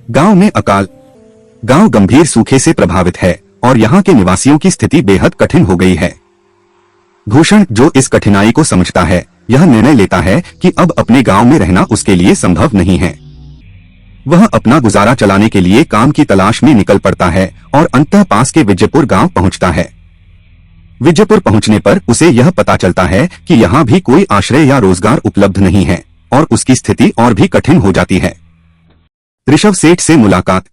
गांव में अकाल। गांव गंभीर सूखे से प्रभावित है और यहाँ के निवासियों की स्थिति बेहद कठिन हो गई है। भूषण, जो इस कठिनाई को समझता है, यह निर्णय लेता है कि अब अपने गांव में रहना उसके लिए संभव नहीं है। वह अपना गुजारा चलाने के लिए काम की तलाश में निकल पड़ता है और अंततः पास के विजयपुर गांव पहुंचता है। विजयपुर पहुंचने पर उसे यह पता चलता है कि यहाँ भी कोई आश्रय या रोजगार उपलब्ध नहीं है और उसकी स्थिति और भी कठिन हो जाती है। ऋषभ सेठ से मुलाकात।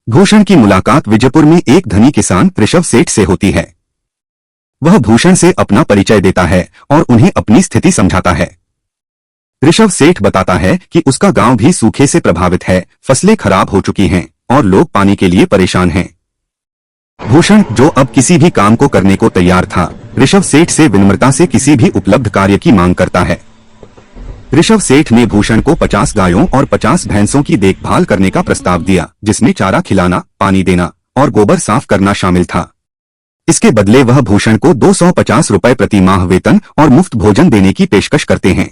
भूषण की मुलाकात विजयपुर में एक धनी किसान ऋषभ सेठ से होती है। वह भूषण से अपना परिचय देता है और उन्हें अपनी स्थिति समझाता है। ऋषभ सेठ बताता है कि उसका गांव भी सूखे से प्रभावित है, फसलें खराब हो चुकी हैं और लोग पानी के लिए परेशान हैं। भूषण, जो अब किसी भी काम को करने को तैयार था, ऋषभ सेठ से विनम्रता से किसी भी उपलब्ध कार्य की मांग करता है। ऋषभ सेठ ने भूषण को 50 गायों और 50 भैंसों की देखभाल करने का प्रस्ताव दिया, जिसमें चारा खिलाना, पानी देना और गोबर साफ करना शामिल था। इसके बदले वह भूषण को 250 रुपए प्रति माह वेतन और मुफ्त भोजन देने की पेशकश करते हैं।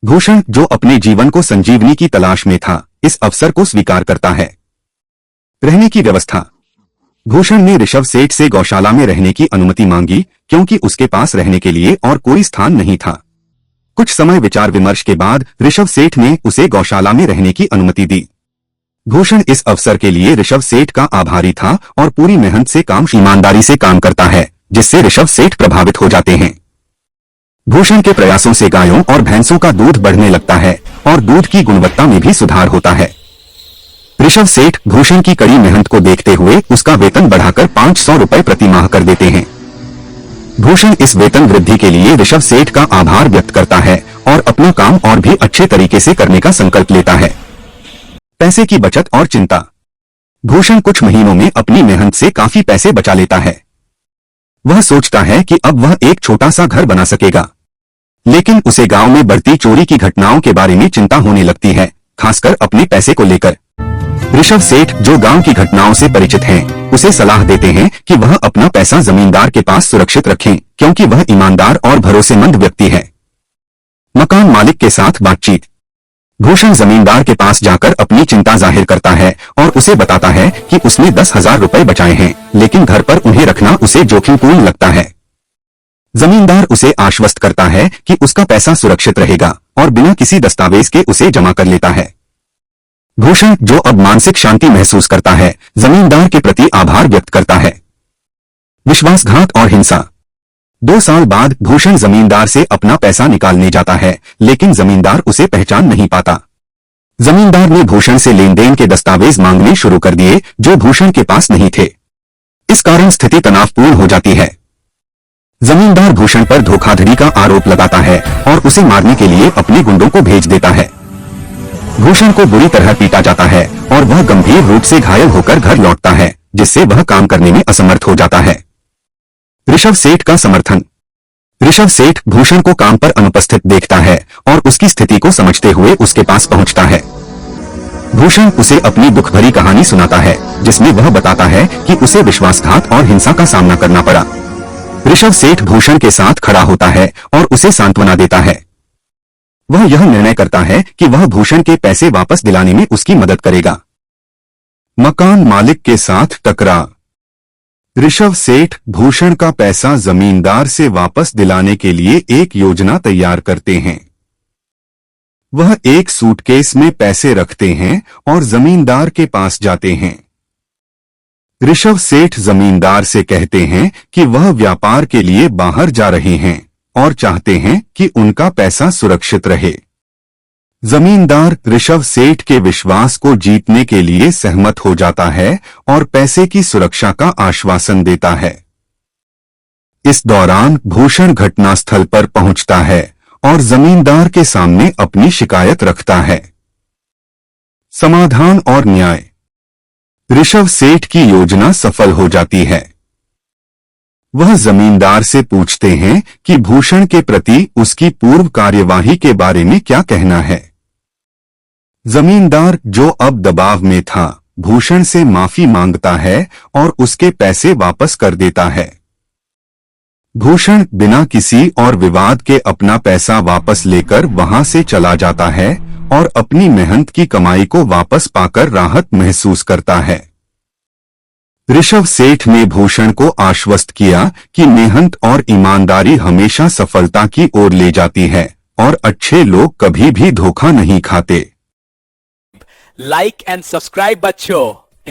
भूषण, जो अपने जीवन को संजीवनी की तलाश में था, इस अवसर को स्वीकार करता है। रहने की व्यवस्था। भूषण ने ऋषभ सेठ से गौशाला में रहने की अनुमति मांगी, क्योंकि उसके पास रहने के लिए और कोई स्थान नहीं था। कुछ समय विचार विमर्श के बाद ऋषभ सेठ ने उसे गौशाला में रहने की अनुमति दी। भूषण इस अवसर के लिए ऋषभ सेठ का आभारी था और पूरी मेहनत से ईमानदारी से काम करता है, जिससे ऋषभ सेठ प्रभावित हो जाते हैं। भूषण के प्रयासों से गायों और भैंसों का दूध बढ़ने लगता है और दूध की गुणवत्ता में भी सुधार होता है। ऋषभ सेठ भूषण की कड़ी मेहनत को देखते हुए उसका वेतन बढ़ाकर 500 रुपए प्रति माह कर देते हैं। भूषण इस वेतन वृद्धि के लिए ऋषभ सेठ का आभार व्यक्त करता है और अपना काम और भी अच्छे तरीके से करने का संकल्प लेता है। पैसे की बचत और चिंता। भूषण कुछ महीनों में अपनी मेहनत से काफी पैसे बचा लेता है। वह सोचता है कि अब वह एक छोटा सा घर बना सकेगा, लेकिन उसे गांव में बढ़ती चोरी की घटनाओं के बारे में चिंता होने लगती है, खासकर अपने पैसे को लेकर। ऋषभ सेठ, जो गांव की घटनाओं से परिचित हैं, उसे सलाह देते हैं कि वह अपना पैसा जमींदार के पास सुरक्षित रखें, क्योंकि वह ईमानदार और भरोसेमंद व्यक्ति है। मकान मालिक के साथ बातचीत। भूषण जमींदार के पास जाकर अपनी चिंता जाहिर करता है और उसे बताता है कि उसने 10,000 रुपए बचाए हैं, लेकिन घर पर उन्हें रखना उसे जोखिमपूर्ण लगता है। जमींदार उसे आश्वस्त करता है कि उसका पैसा सुरक्षित रहेगा और बिना किसी दस्तावेज के उसे जमा कर लेता है। भूषण, जो अब मानसिक शांति महसूस करता है, जमींदार के प्रति आभार व्यक्त करता है। विश्वासघात और हिंसा। 2 साल बाद भूषण जमींदार से अपना पैसा निकालने जाता है, लेकिन जमींदार उसे पहचान नहीं पाता। जमींदार ने भूषण से लेन देन के दस्तावेज मांगने शुरू कर दिए, जो भूषण के पास नहीं थे। इस कारण स्थिति तनावपूर्ण हो जाती है। जमींदार भूषण पर धोखाधड़ी का आरोप लगाता है और उसे मारने के लिए अपने गुंडों को भेज देता है। भूषण को बुरी तरह पीटा जाता है और वह गंभीर रूप से घायल होकर घर लौटता है, जिससे वह काम करने में असमर्थ हो जाता है। ऋषभ सेठ का समर्थन। ऋषभ सेठ भूषण को काम पर अनुपस्थित देखता है और उसकी स्थिति को समझते हुए उसके पास पहुंचता है। भूषण उसे अपनी दुख भरी कहानी सुनाता है, जिसमें वह बताता है कि उसे विश्वासघात और हिंसा का सामना करना पड़ा। ऋषभ सेठ भूषण के साथ खड़ा होता है और उसे सांत्वना देता है। वह यह निर्णय करता है कि वह भूषण के पैसे वापस दिलाने में उसकी मदद करेगा। मकान मालिक के साथ टकराव। ऋषभ सेठ भूषण का पैसा जमींदार से वापस दिलाने के लिए एक योजना तैयार करते हैं। वह एक सूटकेस में पैसे रखते हैं और जमींदार के पास जाते हैं। ऋषभ सेठ जमींदार से कहते हैं कि वह व्यापार के लिए बाहर जा रहे हैं और चाहते हैं कि उनका पैसा सुरक्षित रहे। जमींदार ऋषभ सेठ के विश्वास को जीतने के लिए सहमत हो जाता है और पैसे की सुरक्षा का आश्वासन देता है। इस दौरान भूषण घटनास्थल पर पहुंचता है और जमींदार के सामने अपनी शिकायत रखता है। समाधान और न्याय। ऋषभ सेठ की योजना सफल हो जाती है। वह जमींदार से पूछते हैं कि भूषण के प्रति उसकी पूर्व कार्यवाही के बारे में क्या कहना है। जमींदार, जो अब दबाव में था, भूषण से माफी मांगता है और उसके पैसे वापस कर देता है। भूषण बिना किसी और विवाद के अपना पैसा वापस लेकर वहां से चला जाता है और अपनी मेहनत की कमाई को वापस पाकर राहत महसूस करता है। ऋषभ सेठ ने भूषण को आश्वस्त किया कि मेहनत और ईमानदारी हमेशा सफलता की ओर ले जाती है और अच्छे लोग कभी भी धोखा नहीं खाते। लाइक एंड सब्सक्राइब बच्चों।